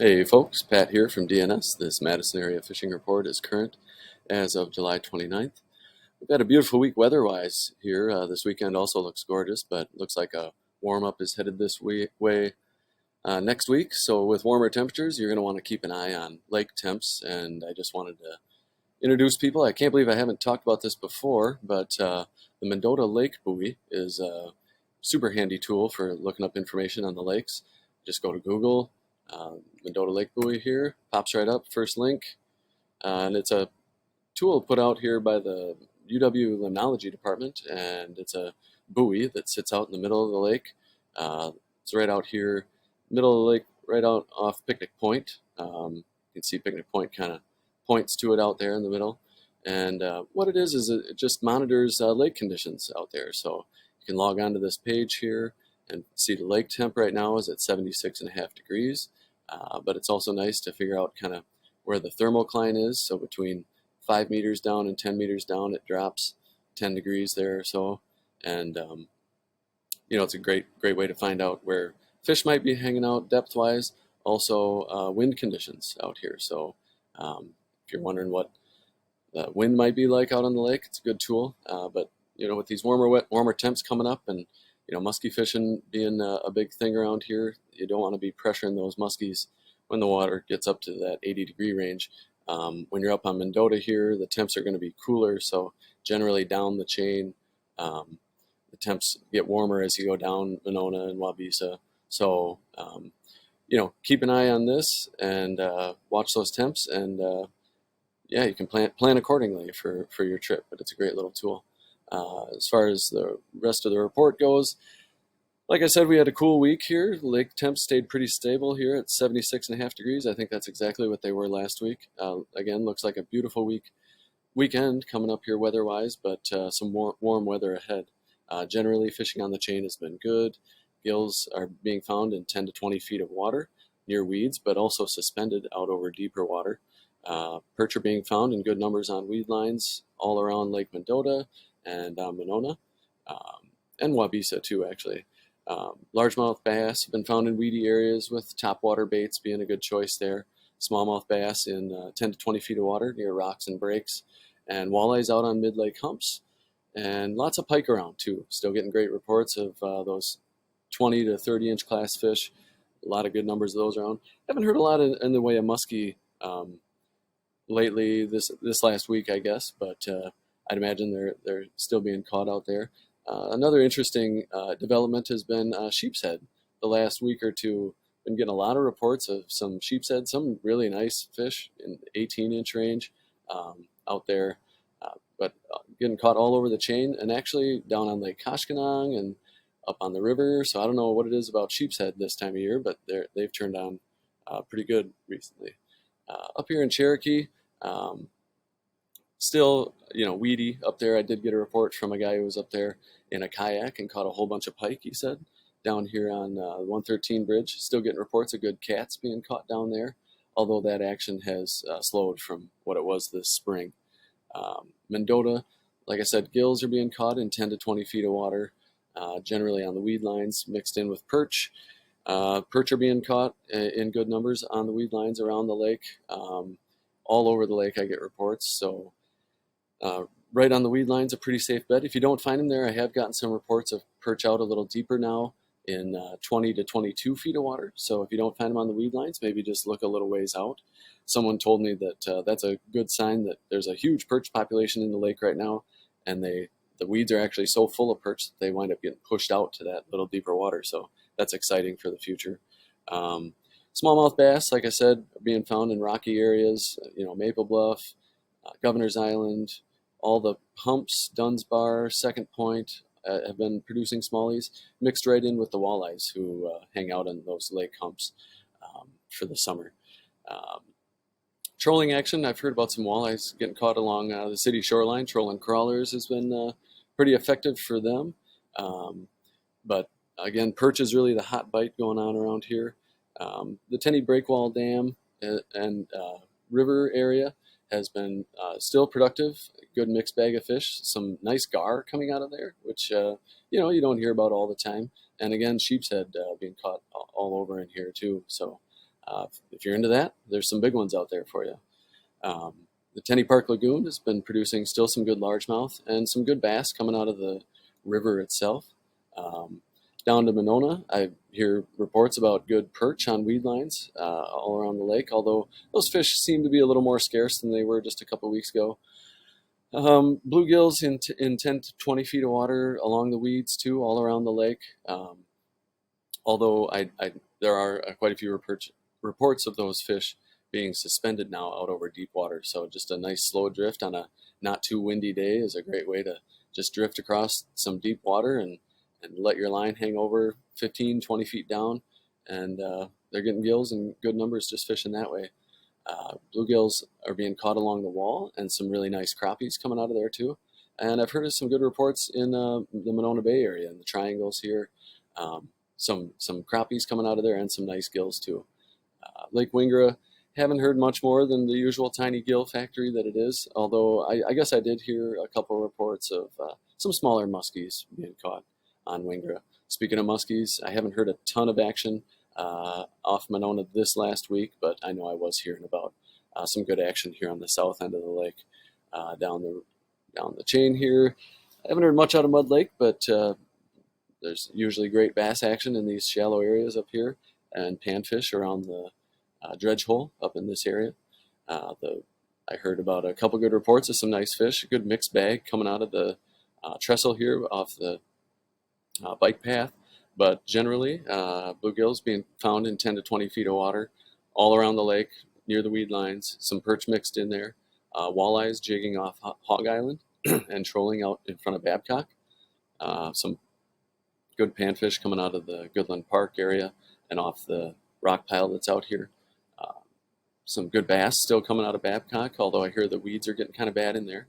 Hey folks, Pat here from DNS. This Madison area fishing report is current as of July 29th. We've had a beautiful week weather-wise here. This weekend also looks gorgeous, but looks like a warm-up is headed this way next week. So with warmer temperatures, you're going to want to keep an eye on lake temps, and I just wanted to introduce people. I can't believe I haven't talked about this before, but the Mendota Lake buoy is a super handy tool for looking up information on the lakes. Just go to Google, Mendota Lake buoy here, pops right up, first link, and it's a tool put out here by the UW Limnology Department, and it's a buoy that sits out in the middle of the lake. It's right out here, middle of the lake, right out off Picnic Point. You can see Picnic Point kind of points to it out there in the middle. And what it is it just monitors lake conditions out there. So you can log on to this page here and see the lake temp right now is at 76.5 degrees. But it's also nice to figure out kind of where the thermocline is. So between 5 meters down and 10 meters down, it drops 10 degrees there or so. And, it's a great way to find out where fish might be hanging out depth-wise. Also, wind conditions out here. So if you're wondering what the wind might be like out on the lake, it's a good tool. But with these warmer temps coming up, and muskie fishing being a big thing around here, you don't want to be pressuring those muskies when the water gets up to that 80-degree range. When you're up on Mendota here, the temps are going to be cooler, so generally down the chain, the temps get warmer as you go down Monona and Wabisa. So keep an eye on this and watch those temps, and yeah, you can plan accordingly for your trip. But it's a great little tool. As far as the rest of the report goes, like I said, we had a cool week here. Lake temps stayed pretty stable here at 76.5 degrees. I think that's exactly what they were last week. Again, looks like a beautiful weekend coming up here weather-wise, but some warm weather ahead. Generally, fishing on the chain has been good. Gills are being found in 10 to 20 feet of water near weeds, but also suspended out over deeper water. Perch are being found in good numbers on weed lines all around Lake Mendota and Monona, and Wabisa too, actually. Largemouth bass have been found in weedy areas, with topwater baits being a good choice there. Smallmouth bass in 10 to 20 feet of water near rocks and breaks, and walleyes out on mid-lake humps, and lots of pike around too. Still getting great reports of those 20 to 30-inch class fish. A lot of good numbers of those around. Haven't heard a lot in the way of muskie lately this last week, I guess, but I'd imagine they're still being caught out there. Another interesting development has been sheep's head. The last week or two, been getting a lot of reports of some sheep's head, some really nice fish in 18-inch range out there, but getting caught all over the chain, and actually down on Lake Koshkonong and up on the river. So I don't know what it is about sheep's head this time of year, but they've turned on pretty good recently. Up here in Cherokee, still, weedy up there. I did get a report from a guy who was up there in a kayak and caught a whole bunch of pike, he said, down here on 113 bridge. Still getting reports of good cats being caught down there, although that action has slowed from what it was this spring. Mendota, like I said, gills are being caught in 10 to 20 feet of water, generally on the weed lines, mixed in with perch. Perch are being caught in good numbers on the weed lines around the lake. All over the lake I get reports, so right on the weed line's a pretty safe bet. If you don't find them there, I have gotten some reports of perch out a little deeper now in 20 to 22 feet of water. So if you don't find them on the weed lines, maybe just look a little ways out. Someone told me that that's a good sign that there's a huge perch population in the lake right now, and the weeds are actually so full of perch that they wind up getting pushed out to that little deeper water. So that's exciting for the future. Smallmouth bass, like I said, are being found in rocky areas, Maple Bluff, Governor's Island, all the humps, Dunn's Bar, Second Point, have been producing smallies, mixed right in with the walleyes who hang out on those lake humps for the summer. Trolling action, I've heard about some walleyes getting caught along the city shoreline. Trolling crawlers has been pretty effective for them. But again, perch is really the hot bite going on around here. The Tenney Breakwall Dam and river area has been still productive, good mixed bag of fish, some nice gar coming out of there, which you don't hear about all the time. And again, sheep's head being caught all over in here too. So If you're into that, there's some big ones out there for you. Um, the Tenney Park Lagoon has been producing still some good largemouth and some good bass coming out of the river itself. Um, Down to Monona, I hear reports about good perch on weed lines all around the lake, although those fish seem to be a little more scarce than they were just a couple weeks ago. Bluegills in 10 to 20 feet of water along the weeds too, all around the lake. Although there are quite a few reports of those fish being suspended now out over deep water. So just a nice slow drift on a not too windy day is a great way to just drift across some deep water and let your line hang over 15, 20 feet down. And they're getting gills in good numbers just fishing that way. Bluegills are being caught along the wall, and some really nice crappies coming out of there too. And I've heard of some good reports in the Monona Bay area and the triangles here. Some crappies coming out of there and some nice gills too. Lake Wingra, haven't heard much more than the usual tiny gill factory that it is, although I guess I did hear a couple reports of some smaller muskies being caught on Wingra. Speaking of muskies, I haven't heard a ton of action off Monona this last week, but I know I was hearing about some good action here on the south end of the lake, down the chain here. I haven't heard much out of Mud Lake, but there's usually great bass action in these shallow areas up here, and panfish around the dredge hole up in this area. I heard about a couple good reports of some nice fish, a good mixed bag coming out of the trestle here off the bike path. But generally, bluegills being found in 10 to 20 feet of water all around the lake, near the weed lines, some perch mixed in there, walleyes jigging off Hog Island and trolling out in front of Babcock. Some good panfish coming out of the Goodland Park area and off the rock pile that's out here. Some good bass still coming out of Babcock, although I hear the weeds are getting kind of bad in there.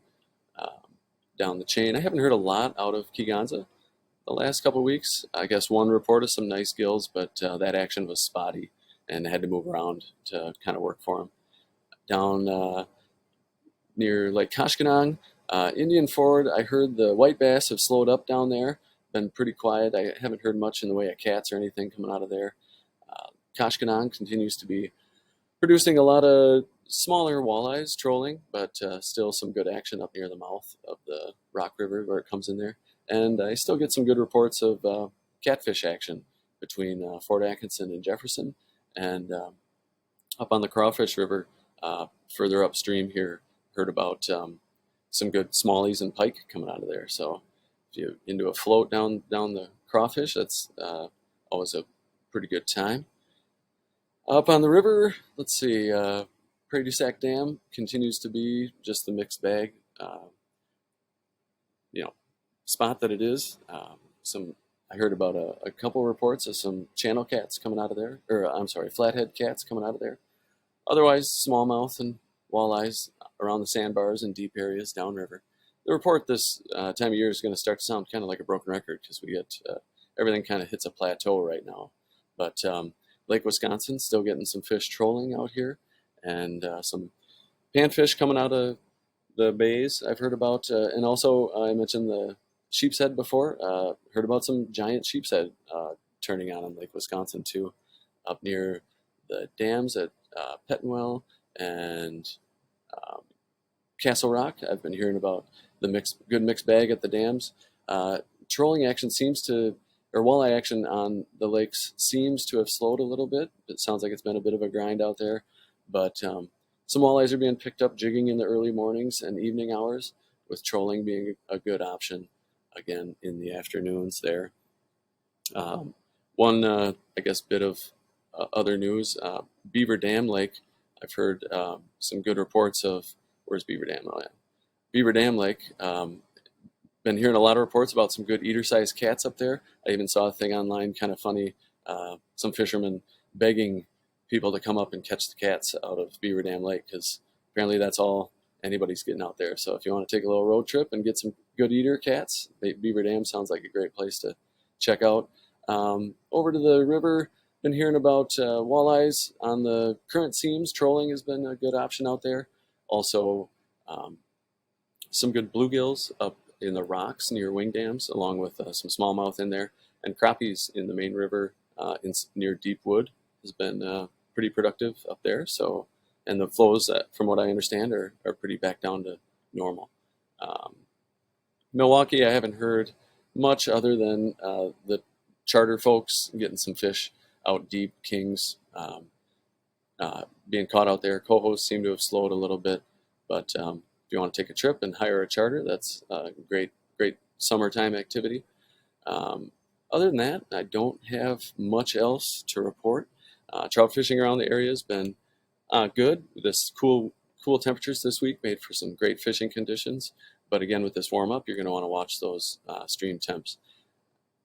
Down the chain, I haven't heard a lot out of Kegonsa the last couple of weeks. I guess one report of some nice gills, but that action was spotty and had to move around to kind of work for them. Down near Lake Koshkonong, Indian Ford, I heard the white bass have slowed up down there, been pretty quiet. I haven't heard much in the way of cats or anything coming out of there. Koshkonong continues to be producing a lot of smaller walleyes trolling, but still some good action up near the mouth of the Rock River where it comes in there. And I still get some good reports of catfish action between Fort Atkinson and Jefferson, and up on the Crawfish River, further upstream here, heard about some good smallies and pike coming out of there. So if you're into a float down the Crawfish, that's always a pretty good time. Up on the river, let's see, Prairie du Sac Dam continues to be just the mixed bag, spot that it is. I heard about a couple reports of some channel cats coming out of there, or I'm sorry, flathead cats coming out of there. Otherwise, smallmouth and walleyes around the sandbars and deep areas downriver. The report this time of year is going to start to sound kind of like a broken record because we get everything kind of hits a plateau right now. But Lake Wisconsin still getting some fish trolling out here, and some panfish coming out of the bays I've heard about, and also I mentioned the sheep's head before. Heard about some giant sheep's head turning on in Lake Wisconsin too, up near the dams at Pettenwell and Castle Rock. I've been hearing about the good mixed bag at the dams. Trolling action or walleye action on the lakes seems to have slowed a little bit. It sounds like it's been a bit of a grind out there, but some walleyes are being picked up jigging in the early mornings and evening hours, with trolling being a good option again in the afternoons there. One, I guess, bit of other news, Beaver Dam Lake. I've heard some good reports of, where's Beaver Dam? Oh, yeah. Beaver Dam Lake. Been hearing a lot of reports about some good eater-sized cats up there. I even saw a thing online, kind of funny, some fishermen begging people to come up and catch the cats out of Beaver Dam Lake, because apparently that's all anybody's getting out there. So if you want to take a little road trip and get some good eater cats, Beaver Dam sounds like a great place to check out. Over to the river, been hearing about walleyes on the current seams. Trolling has been a good option out there. Also, some good bluegills up in the rocks near wing dams, along with some smallmouth in there, and crappies in the main river near Deep Wood has been pretty productive up there. So, and the flows, from what I understand, are pretty back down to normal. Um, Milwaukee, I haven't heard much other than the charter folks getting some fish out deep, kings being caught out there. Cohos seem to have slowed a little bit, but if you want to take a trip and hire a charter, that's a great summertime activity. Other than that, I don't have much else to report. Trout fishing around the area has been good. This cool temperatures this week made for some great fishing conditions. But again, with this warm up, you're going to want to watch those stream temps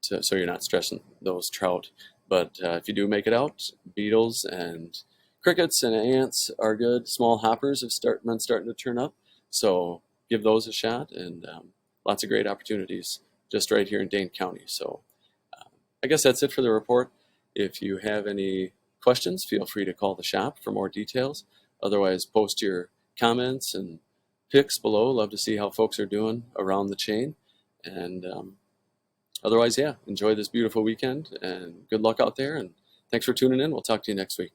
so you're not stressing those trout. But if you do make it out, beetles and crickets and ants are good. Small hoppers have been starting to turn up. So give those a shot, and lots of great opportunities just right here in Dane County. So I guess that's it for the report. If you have any questions, feel free to call the shop for more details. Otherwise, post your comments and pics below. Love to see how folks are doing around the chain. And otherwise, yeah, enjoy this beautiful weekend and good luck out there. And thanks for tuning in. We'll talk to you next week.